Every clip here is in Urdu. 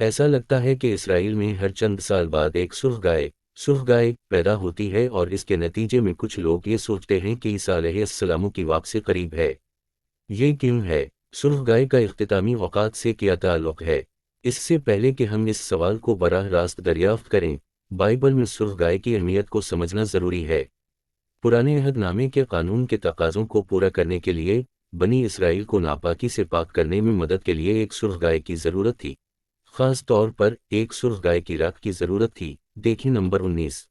ایسا لگتا ہے کہ اسرائیل میں ہر چند سال بعد ایک سرخ گائے پیدا ہوتی ہے، اور اس کے نتیجے میں کچھ لوگ یہ سوچتے ہیں کہ عیسیٰ علیہ السلام کی واپسی قریب ہے۔ یہ کیوں ہے؟ سرخ گائے کا اختتامی اوقات سے کیا تعلق ہے؟ اس سے پہلے کہ ہم اس سوال کو براہ راست دریافت کریں، بائبل میں سرخ گائے کی اہمیت کو سمجھنا ضروری ہے۔ پرانے عہد نامے کے قانون کے تقاضوں کو پورا کرنے کے لیے بنی اسرائیل کو ناپاکی سے پاک کرنے میں مدد کے لیے ایک سرخ گائے کی ضرورت تھی۔ خاص طور پر ایک سرخ گائے کی راکھ کی ضرورت تھی، دیکھیں نمبر 19۔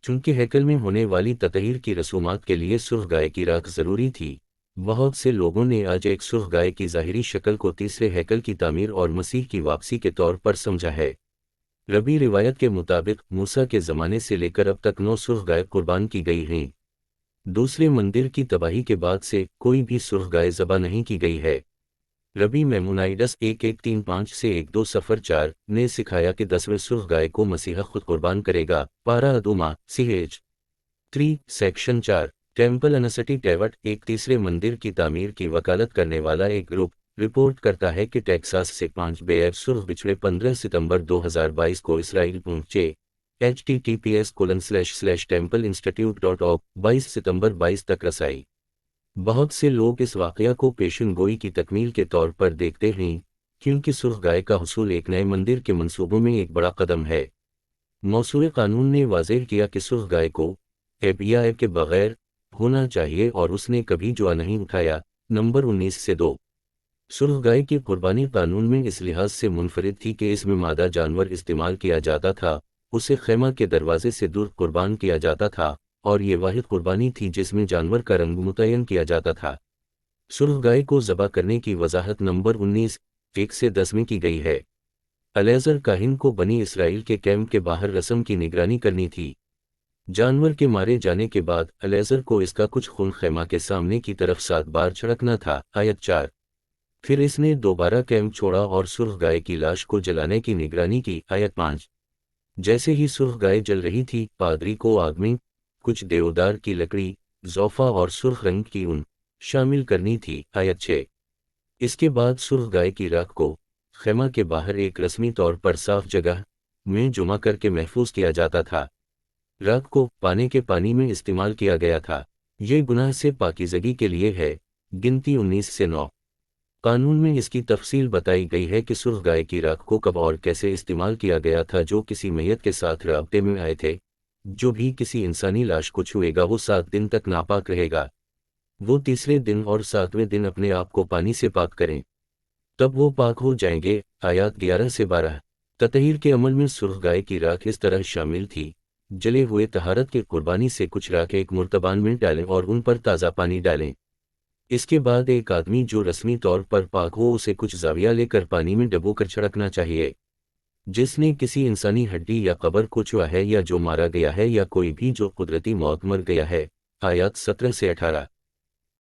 چونکہ ہیکل میں ہونے والی تطہیر کی رسومات کے لیے سرخ گائے کی راکھ ضروری تھی، بہت سے لوگوں نے آج ایک سرخ گائے کی ظاہری شکل کو تیسرے ہیکل کی تعمیر اور مسیح کی واپسی کے طور پر سمجھا ہے۔ ربی روایت کے مطابق موسیٰ کے زمانے سے لے کر اب تک 9 سرخ گائے قربان کی گئی ہیں۔ دوسرے مندر کی تباہی کے بعد سے کوئی بھی سرخ گائے ذبح نہیں کی گئی ہے۔ ربی میمونائیڈس 1135 سے 1204 نے سکھایا کہ 10ویں سرخ گائے کو مسیح خود قربان کرے گا۔ پارا ادوما CH 3 سیکشن 4۔ ٹیمپل انسٹی ٹیوٹ، ایک تیسرے مندر کی تعمیر کی وکالت کرنے والا ایک گروپ، رپورٹ کرتا ہے کہ ٹیکساس سے 5 بے سرخ بچھڑے 15 ستمبر 2022 کو اسرائیل پہنچے۔ https://templeinstitute.org 22 ستمبر 22 تک رسائی۔ بہت سے لوگ اس واقعہ کو پیشن گوئی کی تکمیل کے طور پر دیکھتے ہیں، کیونکہ سرخ گائے کا حصول ایک نئے مندر کے منصوبوں میں ایک بڑا قدم ہے۔ موسوعہ قانون نے واضح کیا کہ سرخ گائے کو ایب کے بغیر ہونا چاہیے، اور اس نے کبھی جوا نہیں اٹھایا۔ نمبر 19 سے 2۔ سرخ گائے کی قربانی قانون میں اس لحاظ سے منفرد تھی کہ اس میں مادہ جانور استعمال کیا جاتا تھا، اسے خیمہ کے دروازے سے دور قربان کیا جاتا تھا، اور یہ واحد قربانی تھی جس میں جانور کا رنگ متعین کیا جاتا تھا۔ سرخ گائے کو ذبح کرنے کی وضاحت نمبر 19 1 سے 10 میں کی گئی ہے۔ الیعزر کاہن کو بنی اسرائیل کے کیمپ کے باہر رسم کی نگرانی کرنی تھی۔ جانور کے مارے جانے کے بعد الیعزر کو اس کا کچھ خون خیمہ کے سامنے کی طرف 7 بار چھڑکنا تھا۔ آیت 4۔ پھر اس نے دوبارہ کیمپ چھوڑا اور سرخ گائے کی لاش کو جلانے کی نگرانی کی۔ آیت 5۔ جیسے ہی سرخ گائے جل رہی تھی، پادری کو آگ میں کچھ دیودار کی لکڑی، زوفا اور سرخ رنگ کی اون شامل کرنی تھی۔ آیت 6۔ اس کے بعد سرخ گائے کی راکھ کو خیمہ کے باہر ایک رسمی طور پر صاف جگہ میں جمع کر کے محفوظ کیا جاتا تھا۔ راکھ کو پانے کے پانی میں استعمال کیا گیا تھا۔ یہ گناہ سے پاکیزگی کے لیے ہے۔ گنتی 19 سے 9۔ قانون میں اس کی تفصیل بتائی گئی ہے کہ سرخ گائے کی راکھ کو کب اور کیسے استعمال کیا گیا تھا۔ جو کسی میت کے ساتھ رابطے میں آئے تھے، جو بھی کسی انسانی لاش کو چھوئے گا وہ 7 دن تک ناپاک رہے گا۔ وہ تیسرے دن اور 7ویں دن اپنے آپ کو پانی سے پاک کریں، تب وہ پاک ہو جائیں گے۔ آیات 11 سے 12۔ تطہیر کے عمل میں سرخ گائے کی راکھ اس طرح شامل تھی: جلے ہوئے طہارت کی قربانی سے کچھ راکھ ایک مرتبان میں ڈالیں اور ان پر تازہ پانی ڈالیں۔ اس کے بعد ایک آدمی جو رسمی طور پر پاک ہو اسے کچھ زاویہ لے کر پانی میں ڈبو کر چھڑکنا چاہیے۔ جس نے کسی انسانی ہڈی یا قبر کو چھوا ہے، یا جو مارا گیا ہے، یا کوئی بھی جو قدرتی موت مر گیا ہے۔ آیات 17 سے 18۔